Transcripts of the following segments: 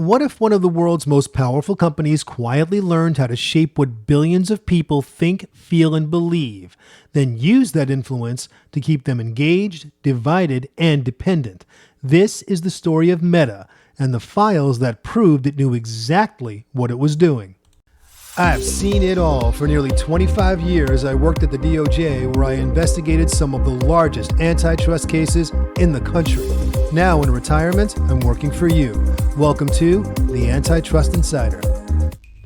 What if one of the world's most powerful companies quietly learned how to shape what billions of people think, feel, and believe, then use that influence to keep them engaged, divided, and dependent? This is the story of Meta and the files that proved it knew exactly what it was doing. I've seen it all. For nearly 25 years, I worked at the DOJ, where I investigated some of the largest antitrust cases in the country. Now in retirement, I'm working for you. Welcome to the Antitrust Insider.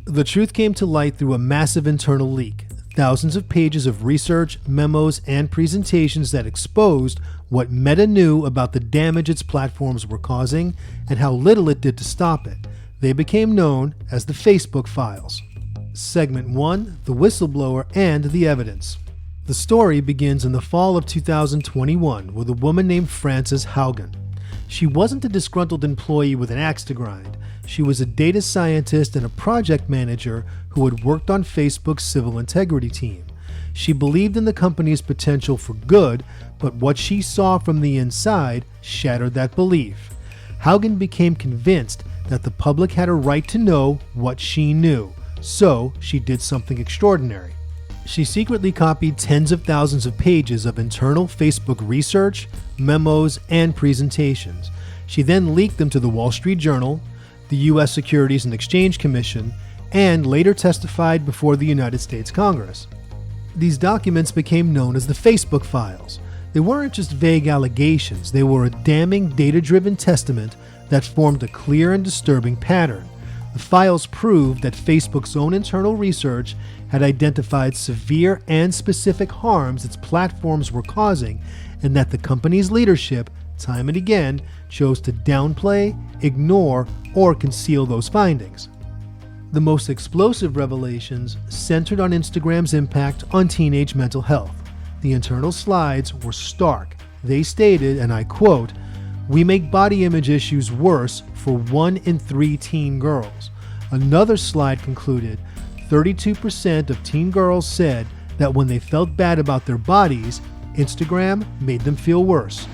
The truth came to light through a massive internal leak. Thousands of pages of research, memos, and presentations that exposed what Meta knew about the damage its platforms were causing and how little it did to stop it. They became known as the Facebook Files. Segment 1, The Whistleblower and the Evidence. The story begins in the fall of 2021 with a woman named Frances Haugen. She wasn't a disgruntled employee with an axe to grind. She was a data scientist and a project manager who had worked on Facebook's civil integrity team. She believed in the company's potential for good, but what she saw from the inside shattered that belief. Haugen became convinced that the public had a right to know what she knew. So she did something extraordinary. She secretly copied tens of thousands of pages of internal Facebook research, memos, and presentations. She then leaked them to the Wall Street Journal, the U.S. Securities and Exchange Commission, and later testified before the United States Congress. These documents became known as the Facebook Files. They weren't just vague allegations, they were a damning data-driven testament that formed a clear and disturbing pattern. The files proved that Facebook's own internal research had identified severe and specific harms its platforms were causing, and that the company's leadership, time and again, chose to downplay, ignore, or conceal those findings. The most explosive revelations centered on Instagram's impact on teenage mental health. The internal slides were stark. They stated, and I quote, "We make body image issues worse for 1 in 3 teen girls." Another slide concluded, 32% of teen girls said that when they felt bad about their bodies, Instagram made them feel worse.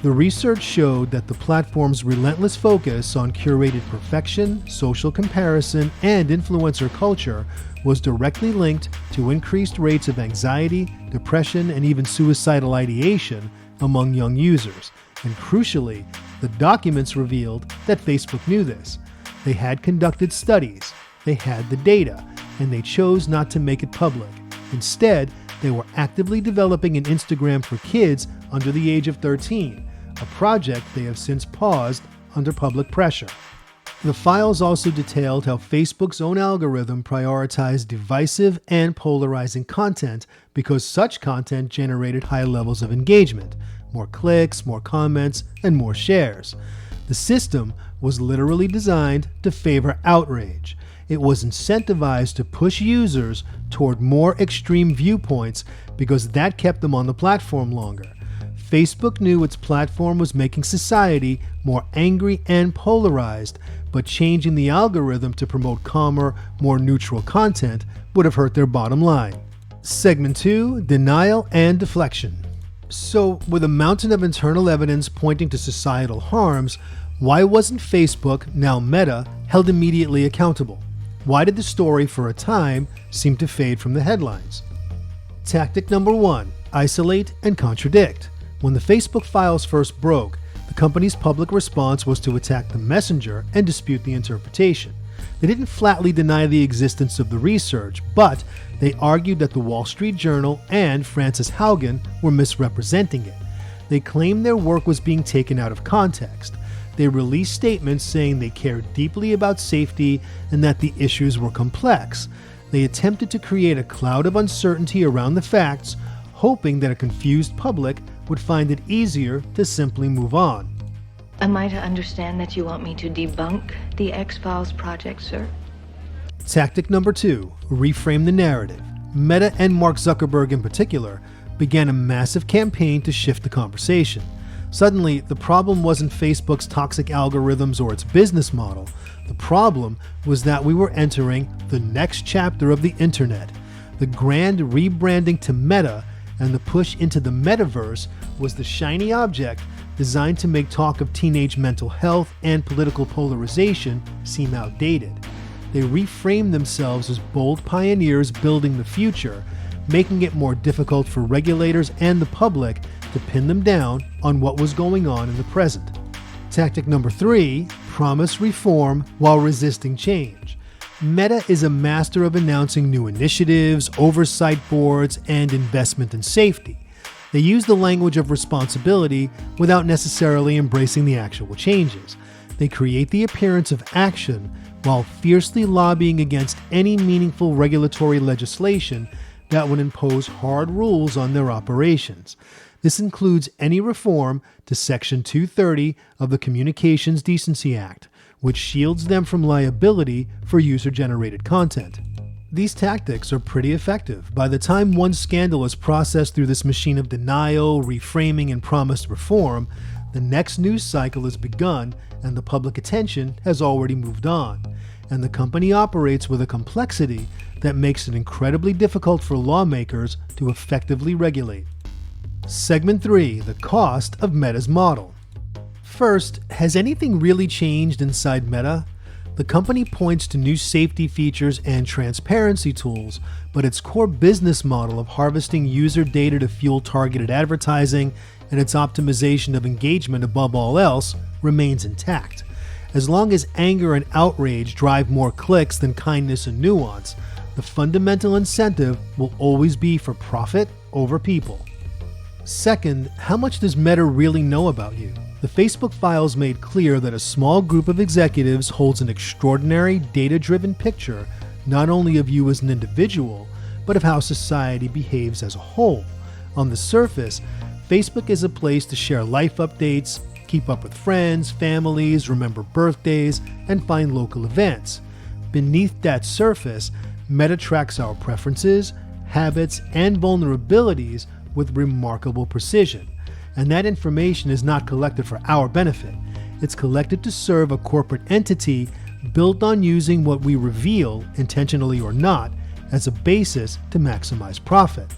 The research showed that the platform's relentless focus on curated perfection, social comparison, and influencer culture was directly linked to increased rates of anxiety, depression, and even suicidal ideation among young users. And crucially, the documents revealed that Facebook knew this. They had conducted studies, they had the data, and they chose not to make it public. Instead, they were actively developing an Instagram for kids under the age of 13, a project they have since paused under public pressure. The files also detailed how Facebook's own algorithm prioritized divisive and polarizing content because such content generated high levels of engagement, more clicks, more comments, and more shares. The system was literally designed to favor outrage. It was incentivized to push users toward more extreme viewpoints because that kept them on the platform longer. Facebook knew its platform was making society more angry and polarized, but changing the algorithm to promote calmer, more neutral content would have hurt their bottom line. Segment 2, Denial and Deflection. So, with a mountain of internal evidence pointing to societal harms, why wasn't Facebook, now Meta, held immediately accountable? Why did the story, for a time, seem to fade from the headlines? Tactic number 1, isolate and contradict. When the Facebook files first broke, the company's public response was to attack the messenger and dispute the interpretation. They didn't flatly deny the existence of the research, but they argued that the Wall Street Journal and Frances Haugen were misrepresenting it. They claimed their work was being taken out of context. They released statements saying they cared deeply about safety and that the issues were complex. They attempted to create a cloud of uncertainty around the facts, hoping that a confused public would find it easier to simply move on. Am I to understand that you want me to debunk the X-Files project, sir? Tactic number 2, reframe the narrative. Meta and Mark Zuckerberg in particular began a massive campaign to shift the conversation. Suddenly, the problem wasn't Facebook's toxic algorithms or its business model. The problem was that we were entering the next chapter of the internet. The grand rebranding to Meta and the push into the metaverse was the shiny object designed to make talk of teenage mental health and political polarization seem outdated. They reframed themselves as bold pioneers building the future, making it more difficult for regulators and the public to pin them down on what was going on in the present. Tactic number 3, promise reform while resisting change. Meta is a master of announcing new initiatives, oversight boards, and investment in safety. They use the language of responsibility without necessarily embracing the actual changes. They create the appearance of action while fiercely lobbying against any meaningful regulatory legislation that would impose hard rules on their operations. This includes any reform to Section 230 of the Communications Decency Act, which shields them from liability for user-generated content. These tactics are pretty effective. By the time one scandal is processed through this machine of denial, reframing, and promised reform, the next news cycle has begun and the public attention has already moved on. And the company operates with a complexity that makes it incredibly difficult for lawmakers to effectively regulate. Segment 3, the cost of Meta's model. First, has anything really changed inside Meta? The company points to new safety features and transparency tools, but its core business model of harvesting user data to fuel targeted advertising and its optimization of engagement above all else remains intact. As long as anger and outrage drive more clicks than kindness and nuance, the fundamental incentive will always be for profit over people. Second, how much does Meta really know about you? The Facebook files made clear that a small group of executives holds an extraordinary data-driven picture not only of you as an individual, but of how society behaves as a whole. On the surface, Facebook is a place to share life updates, keep up with friends, families, remember birthdays, and find local events. Beneath that surface, Meta tracks our preferences, habits, and vulnerabilities with remarkable precision. And that information is not collected for our benefit. It's collected to serve a corporate entity built on using what we reveal, intentionally or not, as a basis to maximize profit.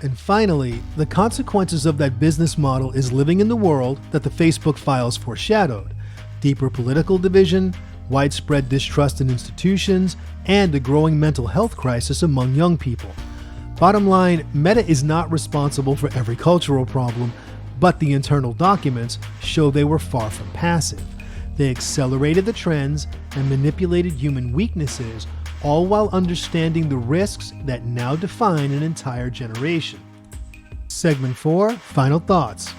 And finally, the consequences of that business model is living in the world that the Facebook files foreshadowed: deeper political division, widespread distrust in institutions, and a growing mental health crisis among young people. Bottom line, Meta is not responsible for every cultural problem, but the internal documents show they were far from passive. They accelerated the trends and manipulated human weaknesses, all while understanding the risks that now define an entire generation. Segment 4, Final Thoughts.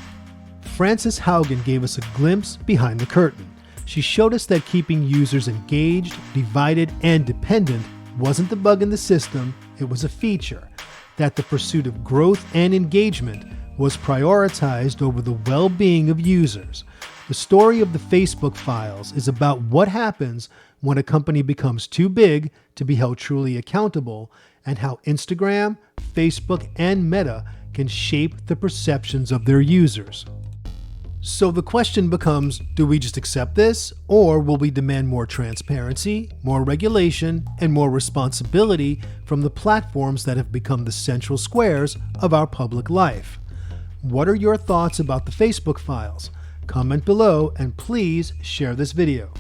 Frances Haugen gave us a glimpse behind the curtain. She showed us that keeping users engaged, divided, and dependent wasn't the bug in the system, it was a feature. That the pursuit of growth and engagement was prioritized over the well-being of users. The story of the Facebook files is about what happens when a company becomes too big to be held truly accountable, and how Instagram, Facebook, and Meta can shape the perceptions of their users. So the question becomes, do we just accept this, or will we demand more transparency, more regulation, and more responsibility from the platforms that have become the central squares of our public life? What are your thoughts about the Facebook files? Comment below and please share this video.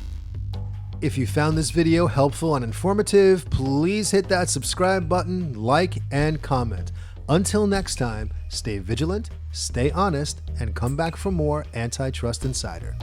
If you found this video helpful and informative, please hit that subscribe button, like, and comment. Until next time, stay vigilant, stay honest, and come back for more Antitrust Insider.